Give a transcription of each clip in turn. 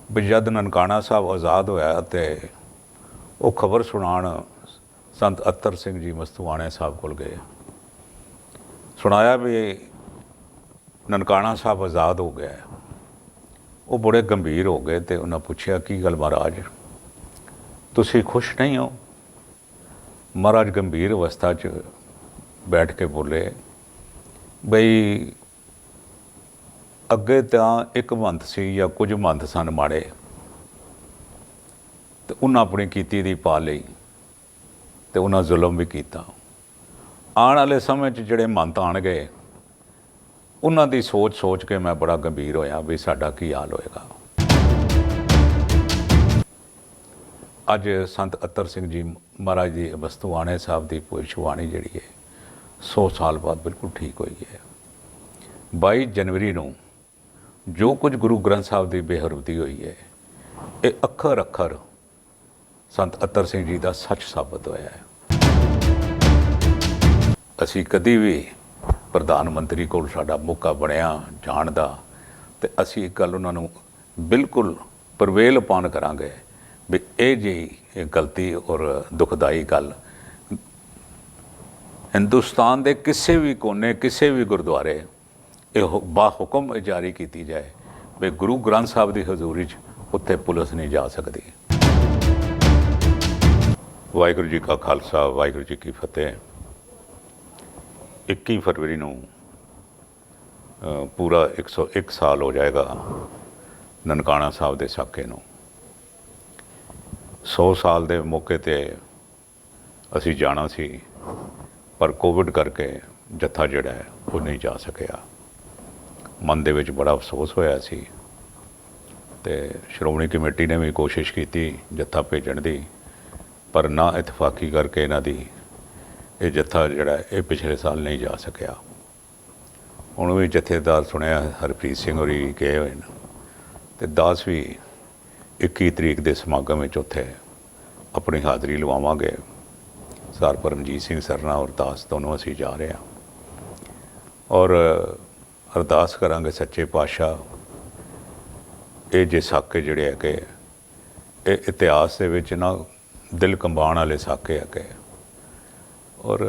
ਵੀ जद ननकाना साहब आज़ाद होया तो वो खबर सुनाण संत अत्तर सिंह जी मस्तुआणे साहब को गए। सुनाया भी ननकाना साहब आज़ाद हो गया। वो बड़े गंभीर हो गए तो उन्हें पूछया की गल महाराज तुसी खुश नहीं हो। महाराज गंभीर अवस्था च बैठ के बोले बई अगे तो एक मंत सी या कुछ मंत सन माड़े तो उन्हें अपनी कीती दी पा लई तो उन्हें जुल्म भी किया। आने वाले समय जिहड़े मंत आण गए उन्हां दी सोच सोच के मैं बड़ा गंभीर होया भी साडा की हाल होएगा। अज संत अत्तर सिंह जी महाराज जी मस्तुआणे साहब की भविष्यवाणी जिहड़ी है 100 साल बाद बिल्कुल ठीक हुई है। 22 जनवरी नूं जो कुछ गुरु ग्रंथ साहब की बेहरमती हुई है ये अखर अखर संत अत्तर सिंह जी का सच साबित होया है। असी कदी भी प्रधानमंत्री को साडा मौका बनया जाण दा ते असी एक गल उन्हां नूं बिल्कुल प्रवेल पान करांगे भी ये जी गलती और दुखदाई गल हिंदुस्तान के किसी भी कोने किसी भी गुरुद्वारे ये बाहुकम जारी की जाए भी गुरु ग्रंथ साहब की हजूरी च उत्थे पुलिस नहीं जा सकती। वाहिगुरू जी का खालसा वाहिगुरू जी की फतेह। 21 फरवरी नूं पूरा 101 साल हो जाएगा ननकाना साहब के साके नूं। 100 साल के मौके ते असी जाना सी पर कोविड करके जत्था जिहड़ा है वो नहीं जा सकिया। मन दे विच बड़ा अफसोस होया सी ते श्रोमणी कमेटी ने भी कोशिश की जत्था भेजण दी पर ना इतफाकी करके इन्हां दी ये जत्था जिहड़ा ये पिछले साल नहीं जा सकिया। हुण भी जथेदार सुनिया हरप्रीत सिंह होरी गए हुए हैं तो दास भी 21 तरीक के समागम में उत्थे अपनी हाज़री लवावांगे। सर परमजीत सिंह सरना और दास दोनों असी जा रहे हैं और अरदास करांगे सच्चे पातशाह ये जे साके जिहड़े है कि इतिहास दे विच ना दिल कंबाण वाले साके है और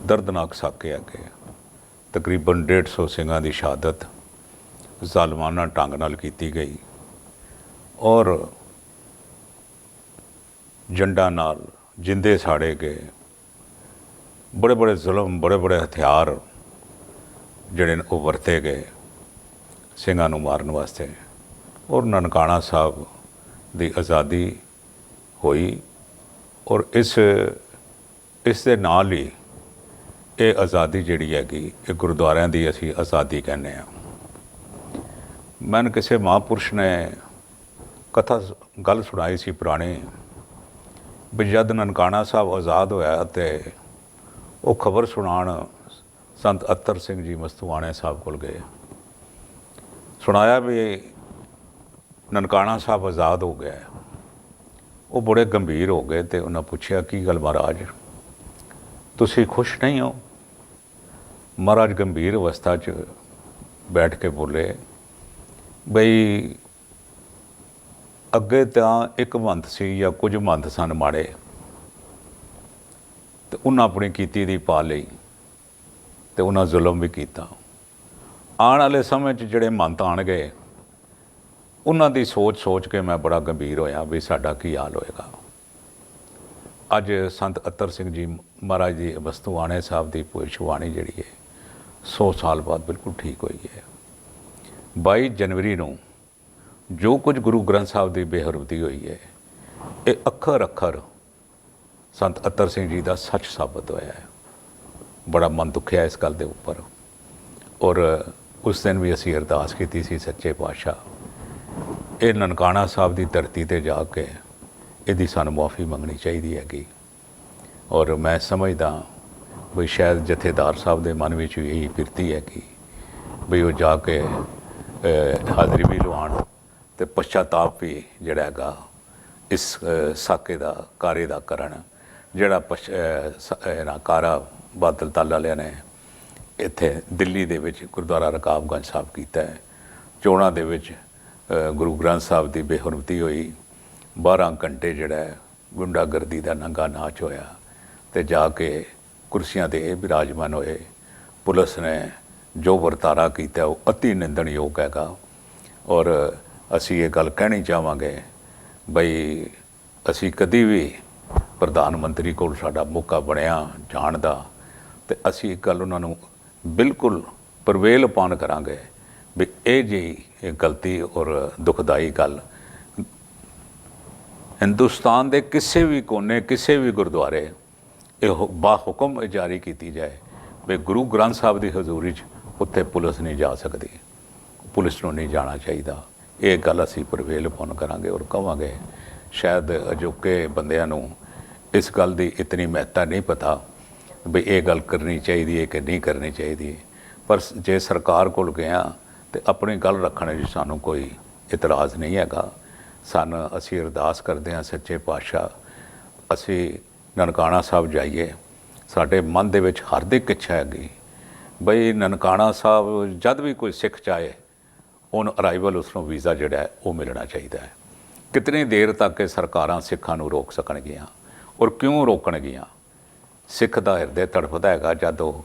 दर्दनाक साके है। तकरीबन 150 सिंघां की शहादत ज़ालमाना ढंग नाल कीती गई और जंडा नाल जिंदे साड़े गए। बड़े बड़े जुल्म बड़े बड़े हथियार जिहड़े वो वरते गए सिंघां नूं मारन वास्ते और ननकाना साहब की आज़ादी हुई और इस दे नाल ही ये आज़ादी जिहड़ी हैगी ये गुरुद्वारियां दी असी आज़ादी कहने आ। मैंने किसी महापुरुष ने कथा गल सुनाई सी पुरानी भी जद ननकाना साहब आज़ाद होया तो वो खबर सुनाण संत अत्तर सिंह जी मस्तुआणे साहब को गए। सुनाया भी ननकाना साहब आज़ाद हो गया। वो बड़े गंभीर हो गए तो उन्हें पूछया की गल महाराज तुसी खुश नहीं हो। महाराज गंभीर अवस्था च बैठ के बोले बई अगे तो एक मंत सी या कुछ मंत सन माड़े तो उन्हें अपनी कीती दी पा लई तो उन्हें जुल्म भी किया। आने वाले समय जिहड़े मंत आण गए उन्हां दी सोच सोच के मैं बड़ा गंभीर होया भी साडा की हाल होएगा। अज संत अत्तर सिंह जी महाराज जी मस्तुआणे साहब की भविष्यवाणी जिहड़ी है 100 साल बाद बिल्कुल ठीक हुई है। 22 जनवरी नूं जो कुछ गुरु ग्रंथ साहब की बेहरमती हुई है ये अखर अखर संत अत्तर सिंह जी का सच साबित होया है। बड़ा मन दुखिया इस गल के उपर और उस दिन भी असी अरदास की सी सच्चे पातशाह ये ननकाना साहब की धरती पर जाके यदी सानू माफ़ी मंगनी चाहिए हैगी। और मैं समझदा भी शायद जथेदार साहब के मन में यही फिरती है कि भी वो जाके हाज़री भी लवाण तो पश्चाताप भी जिहड़ा हैगा इस साके का कार्य का करन जिहड़ा कारा बादल दल वालियां ने इत्थे दिल्ली दे विच गुरुद्वारा रकाबगंज साहब कीता है। चोणां दे विच ਗੁਰੂ ਗ੍ਰੰਥ ਸਾਹਿਬ ਦੀ ਬੇਹਰਮਤੀ ਹੋਈ। 12 ਘੰਟੇ ਜਿਹੜਾ ਹੈ ਗੁੰਡਾਗਰਦੀ ਦਾ ਨੰਗਾ ਨਾਚ ਹੋਇਆ ਤੇ ਜਾ ਕੇ ਕੁਰਸੀਆਂ 'ਤੇ ਇਹ ਵਿਰਾਜਮਾਨ ਹੋਏ। ਪੁਲਿਸ ਨੇ ਜੋ ਵਰਤਾਰਾ ਕੀਤਾ ਉਹ ਅਤੀ ਨਿੰਦਣਯੋਗ ਹੈਗਾ। ਔਰ ਅਸੀਂ ਇਹ ਗੱਲ ਕਹਿਣੀ ਚਾਹਾਂਗੇ ਬਈ ਅਸੀਂ ਕਦੀ ਵੀ ਪ੍ਰਧਾਨ ਮੰਤਰੀ ਕੋਲ ਸਾਡਾ ਮੌਕਾ ਬਣਿਆ ਜਾਣ ਦਾ ਤੇ ਅਸੀਂ ਇੱਕ ਗੱਲ ਉਹਨਾਂ ਨੂੰ ਬਿਲਕੁਲ ਪ੍ਰਵੇਲ ਪਾਨ ਕਰਾਂਗੇ ਵੀ ਇਹ ਜਿਹੀ ਇਹ ਗਲਤੀ ਔਰ ਦੁਖਦਾਈ ਗੱਲ ਹਿੰਦੁਸਤਾਨ ਦੇ ਕਿਸੇ ਵੀ ਕੋਨੇ ਕਿਸੇ ਵੀ ਗੁਰਦੁਆਰੇ ਇਹ ਬਾਹੁਕਮ ਜਾਰੀ ਕੀਤੀ ਜਾਏ ਵੀ ਗੁਰੂ ਗ੍ਰੰਥ ਸਾਹਿਬ ਦੀ ਹਜ਼ੂਰੀ 'ਚ ਉੱਥੇ ਪੁਲਿਸ ਨਹੀਂ ਜਾ ਸਕਦੀ, ਪੁਲਿਸ ਨੂੰ ਨਹੀਂ ਜਾਣਾ ਚਾਹੀਦਾ। ਇਹ ਗੱਲ ਅਸੀਂ ਪ੍ਰਵੇਲ ਪਾਉਣ ਕਰਾਂਗੇ ਔਰ ਕਹਾਂਗੇ। ਸ਼ਾਇਦ ਅਜੋਕੇ ਬੰਦਿਆਂ ਨੂੰ ਇਸ ਗੱਲ ਦੀ ਇਤਨੀ ਮਹੱਤਤਾ ਨਹੀਂ ਪਤਾ ਵੀ ਇਹ ਗੱਲ ਕਰਨੀ ਚਾਹੀਦੀ ਹੈ ਕਿ ਨਹੀਂ ਕਰਨੀ ਚਾਹੀਦੀ, ਪਰ ਜੇ ਸਰਕਾਰ ਕੋਲ ਗਿਆ ਤੇ ਆਪਣੀ ਗੱਲ ਰੱਖਣ ਵਿੱਚ ਸਾਨੂੰ ਕੋਈ ਇਤਰਾਜ਼ ਨਹੀਂ ਹੈਗਾ। ਅਸੀਂ ਅਰਦਾਸ ਕਰਦੇ ਹਾਂ ਸੱਚੇ ਪਾਤਸ਼ਾਹ ਅਸੀਂ ਨਨਕਾਣਾ ਸਾਹਿਬ ਜਾਈਏ। ਸਾਡੇ ਮਨ ਦੇ ਵਿੱਚ ਹਾਰਦਿਕ ਇੱਛਾ ਹੈਗੀ ਬਈ ਨਨਕਾਣਾ ਸਾਹਿਬ ਜਦ ਵੀ ਕੋਈ ਸਿੱਖ ਚਾਹੇ ਔਨ ਅਰਾਈਵਲ ਉਸ ਨੂੰ ਵੀਜ਼ਾ ਜਿਹੜਾ ਹੈ ਉਹ ਮਿਲਣਾ ਚਾਹੀਦਾ ਹੈ। ਕਿਤਨੀ ਦੇਰ ਤੱਕ ਇਹ ਸਰਕਾਰਾਂ ਸਿੱਖਾਂ ਨੂੰ ਰੋਕ ਸਕਣਗੀਆਂ ਔਰ ਕਿਉਂ ਰੋਕਣਗੀਆਂ? ਸਿੱਖ ਦਾ ਹਿਰਦੇ ਤੜਫਦਾ ਹੈਗਾ ਜਦ ਉਹ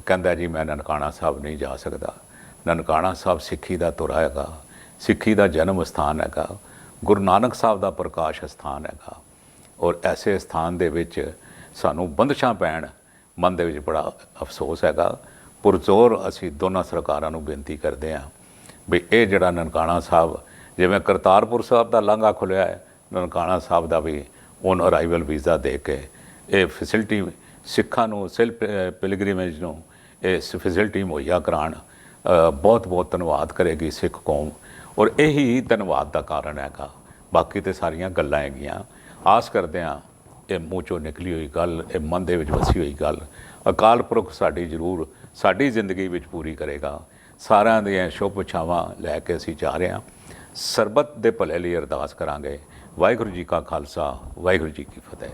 ਕਹਿੰਦਾ ਜੀ ਮੈਂ ਨਨਕਾਣਾ ਸਾਹਿਬ ਨਹੀਂ ਜਾ ਸਕਦਾ। ਨਨਕਾਣਾ ਸਾਹਿਬ ਸਿੱਖੀ ਦਾ ਧੁਰਾ ਹੈਗਾ, ਸਿੱਖੀ ਦਾ ਜਨਮ ਸਥਾਨ ਹੈਗਾ, ਗੁਰੂ ਨਾਨਕ ਸਾਹਿਬ ਦਾ ਪ੍ਰਕਾਸ਼ ਸਥਾਨ ਹੈਗਾ। ਔਰ ਐਸੇ ਸਥਾਨ ਦੇ ਵਿੱਚ ਸਾਨੂੰ ਬੰਦਸ਼ਾਂ ਪੈਣ ਮਨ ਦੇ ਵਿੱਚ ਬੜਾ ਅਫਸੋਸ ਹੈਗਾ। ਪੁਰਜ਼ੋਰ ਅਸੀਂ ਦੋਨਾਂ ਸਰਕਾਰਾਂ ਨੂੰ ਬੇਨਤੀ ਕਰਦੇ ਹਾਂ ਵੀ ਇਹ ਜਿਹੜਾ ਨਨਕਾਣਾ ਸਾਹਿਬ ਜਿਵੇਂ ਕਰਤਾਰਪੁਰ ਸਾਹਿਬ ਦਾ ਲਾਂਘਾ ਖੁੱਲ੍ਹਿਆ ਹੈ, ਨਨਕਾਣਾ ਸਾਹਿਬ ਦਾ ਵੀ ਔਨ ਅਰਾਈਵਲ ਵੀਜ਼ਾ ਦੇ ਕੇ ਇਹ ਫੈਸਿਲਿਟੀ ਸਿੱਖਾਂ ਨੂੰ ਸੈਲਫ ਪਿਲਗ੍ਰਿਮੇਜ ਨੂੰ ਇਹ ਫੈਸਿਲਿਟੀ ਮੁਹੱਈਆ ਕਰਾਉਣ ਬਹੁਤ ਬਹੁਤ ਧੰਨਵਾਦ ਕਰੇਗੀ ਸਿੱਖ ਕੌਮ। ਔਰ ਇਹੀ ਧੰਨਵਾਦ ਦਾ ਕਾਰਨ ਹੈਗਾ, ਬਾਕੀ ਤੇ ਸਾਰੀਆਂ ਗੱਲਾਂ ਹੈਗੀਆਂ। ਆਸ ਕਰਦੇ ਹਾਂ ਇਹ ਮੂੰਹ 'ਚੋਂ ਨਿਕਲੀ ਹੋਈ ਗੱਲ, ਇਹ ਮਨ ਦੇ ਵਿੱਚ ਵਸੀ ਹੋਈ ਗੱਲ ਅਕਾਲ ਪੁਰਖ ਸਾਡੀ ਜ਼ਰੂਰ ਸਾਡੀ ਜ਼ਿੰਦਗੀ ਵਿੱਚ ਪੂਰੀ ਕਰੇਗਾ। ਸਾਰਿਆਂ ਦੀਆਂ ਸ਼ੁਭ ਇੱਛਾਵਾਂ ਲੈ ਕੇ ਅਸੀਂ ਜਾ ਰਹੇ ਹਾਂ। ਸਰਬੱਤ ਦੇ ਭਲੇ ਲਈ ਅਰਦਾਸ ਕਰਾਂਗੇ। ਵਾਹਿਗੁਰੂ ਜੀ ਕਾ ਖਾਲਸਾ, ਵਾਹਿਗੁਰੂ ਜੀ ਕੀ ਫਤਿਹ।